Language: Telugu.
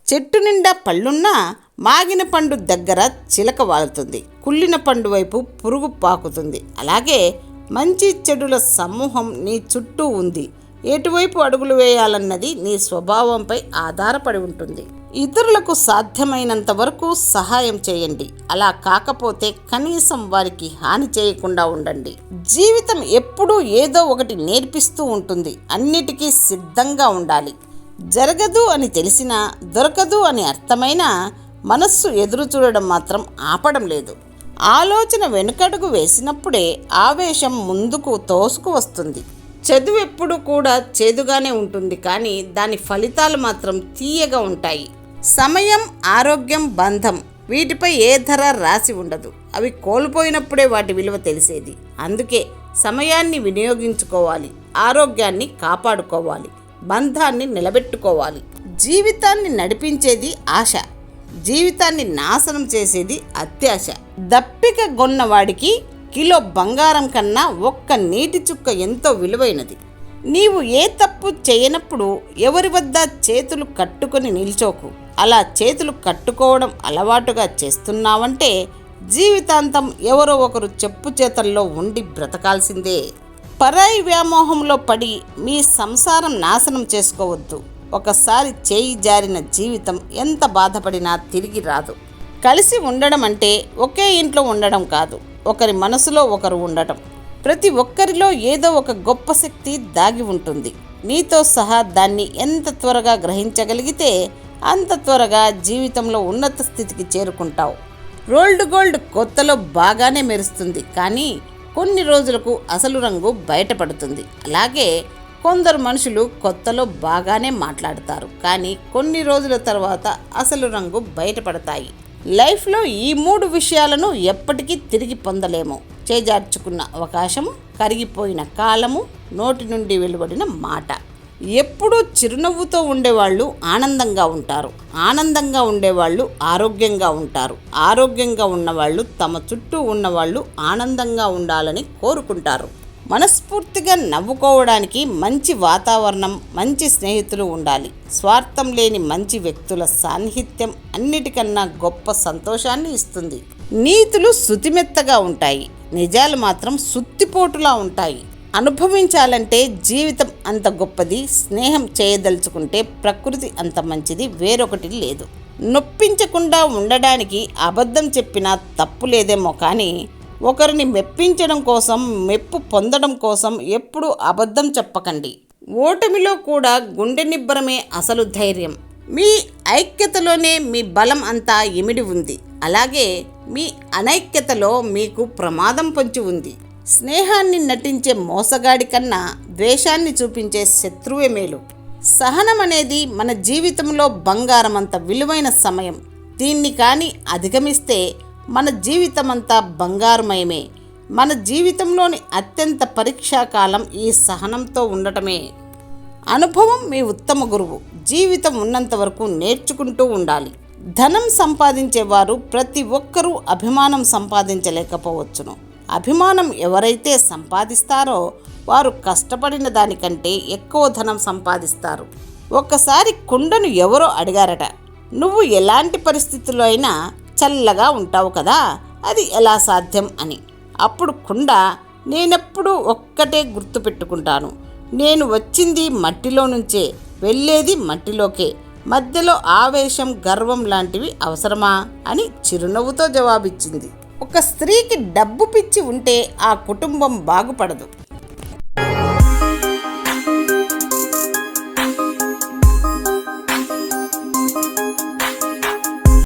చెట్టు నిండా పళ్ళున్నా మాగిన పండు దగ్గర చిలక వాలుతుంది, కుళ్ళిన పండు వైపు పురుగు పాకుతుంది. అలాగే మంచి చెడుల సమూహం నీ చుట్టూ ఉంది. ఎటువైపు అడుగులు వేయాలన్నది నీ స్వభావంపై ఆధారపడి ఉంటుంది. ఇతరులకు సాధ్యమైనంత వరకు సహాయం చేయండి. అలా కాకపోతే కనీసం వారికి హాని చేయకుండా ఉండండి. జీవితం ఎప్పుడూ ఏదో ఒకటి నేర్పిస్తూ ఉంటుంది. అన్నిటికీ సిద్ధంగా ఉండాలి. జరగదు అని తెలిసినా, దొరకదు అని అర్థమైనా మనస్సు ఎదురు చూడడం మాత్రం ఆపడం లేదు. ఆలోచన వెనుకడుగు వేసినప్పుడే ఆవేశం ముందుకు తోసుకు వస్తుంది. చదువు ఎప్పుడు కూడా చేదుగానే ఉంటుంది, కానీ దాని ఫలితాలు మాత్రం తీయగా ఉంటాయి. సమయం, ఆరోగ్యం, బంధం వీటిపై ఏ ధర రాసి ఉండదు. అవి కోల్పోయినప్పుడే వాటి విలువ తెలిసేది. అందుకే సమయాన్ని వినియోగించుకోవాలి, ఆరోగ్యాన్ని కాపాడుకోవాలి, బంధాన్ని నిలబెట్టుకోవాలి. జీవితాన్ని నడిపించేది ఆశ, జీవితాన్ని నాశనం చేసేది అత్యాశ. దప్పిక గొన్నవాడికి కిలో బంగారం కన్నా ఒక్క నీటి చుక్క ఎంతో విలువైనది. నీవు ఏ తప్పు చేయనప్పుడు ఎవరి వద్ద చేతులు కట్టుకొని నిల్చోకు. అలా చేతులు కట్టుకోవడం అలవాటుగా చేస్తున్నావంటే జీవితాంతం ఎవరో ఒకరు చెప్పు చేతల్లో ఉండి బ్రతకాల్సిందే. పరాయి వ్యామోహంలో పడి మీ సంసారం నాశనం చేసుకోవద్దు. ఒకసారి చేయి జారిన జీవితం ఎంత బాధపడినా తిరిగి రాదు. కలిసి ఉండడం అంటే ఒకే ఇంట్లో ఉండడం కాదు, ఒకరి మనసులో ఒకరు ఉండటం. ప్రతి ఒక్కరిలో ఏదో ఒక గొప్ప శక్తి దాగి ఉంటుంది. నీతో సహా దాన్ని ఎంత త్వరగా గ్రహించగలిగితే అంత త్వరగా జీవితంలో ఉన్నత స్థితికి చేరుకుంటావు. రోల్డ్ గోల్డ్ కొత్తలో బాగానే మెరుస్తుంది, కానీ కొన్ని రోజులకు అసలు రంగు బయటపడుతుంది. అలాగే కొందరు మనుషులు కొత్తలో బాగానే మాట్లాడతారు, కానీ కొన్ని రోజుల తర్వాత అసలు రంగు బయటపడతాయి. లైఫ్లో ఈ 3 విషయాలను ఎప్పటికీ తిరిగి పొందలేము. చేజార్చుకున్న అవకాశము, కరిగిపోయిన కాలము, నోటి నుండి వెలువడిన మాట. ఎప్పుడూ చిరునవ్వుతో ఉండేవాళ్ళు ఆనందంగా ఉంటారు. ఆనందంగా ఉండేవాళ్ళు ఆరోగ్యంగా ఉంటారు. ఆరోగ్యంగా ఉన్నవాళ్ళు తమ చుట్టూ ఉన్నవాళ్ళు ఆనందంగా ఉండాలని కోరుకుంటారు. మనస్ఫూర్తిగా నవ్వుకోవడానికి మంచి వాతావరణం, మంచి స్నేహితులు ఉండాలి. స్వార్థం లేని మంచి వ్యక్తుల సాన్నిహిత్యం అన్నిటికన్నా గొప్ప సంతోషాన్ని ఇస్తుంది. నీతులు శుతిమెత్తగా ఉంటాయి, నిజాలు మాత్రం సుత్తిపోటులా ఉంటాయి. అనుభవించాలంటే జీవితం అంత గొప్పది, స్నేహం చేయదలుచుకుంటే ప్రకృతి అంత మంచిది వేరొకటి లేదు. నొప్పించకుండా ఉండడానికి అబద్ధం చెప్పినా తప్పు లేదేమో, కానీ ఒకరిని మెప్పించడం కోసం, మెప్పు పొందడం కోసం ఎప్పుడూ అబద్ధం చెప్పకండి. ఓటమిలో కూడా గుండె నిబ్బరమే అసలు ధైర్యం. మీ ఐక్యతలోనే మీ బలం అంతా ఇమిడి ఉంది. అలాగే మీ అనైక్యతలో మీకు ప్రమాదం పొంచి ఉంది. స్నేహాన్ని నటించే మోసగాడి కన్నా ద్వేషాన్ని చూపించే శత్రువే మేలు. సహనం అనేది మన జీవితంలో బంగారం అంత విలువైన సమయం. దీన్ని కానీ అధిగమిస్తే మన జీవితమంతా బంగారుమయమే. మన జీవితంలోని అత్యంత పరీక్షాకాలం ఈ సహనంతో ఉండటమే. అనుభవం మీ ఉత్తమ గురువు. జీవితం ఉన్నంత వరకు నేర్చుకుంటూ ఉండాలి. ధనం సంపాదించేవారు ప్రతి ఒక్కరూ అభిమానం సంపాదించలేకపోవచ్చును. అభిమానం ఎవరైతే సంపాదిస్తారో వారు కష్టపడిన దానికంటే ఎక్కువ ధనం సంపాదిస్తారు. ఒక్కసారి కుండను ఎవరో అడిగారట, నువ్వు ఎలాంటి పరిస్థితుల్లో అయినా చల్లగా ఉంటావు కదా, అది ఎలా సాధ్యం అని. అప్పుడు కుండ, నేనెప్పుడు ఒక్కటే గుర్తుపెట్టుకుంటాను, నేను వచ్చింది మట్టిలో నుంచే, వెళ్ళేది మట్టిలోకే, మధ్యలో ఆవేశం, గర్వం లాంటివి అవసరమా అని చిరునవ్వుతో జవాబిచ్చింది. ఒక స్త్రీకి డబ్బు పిచ్చి ఉంటే ఆ కుటుంబం బాగుపడదు.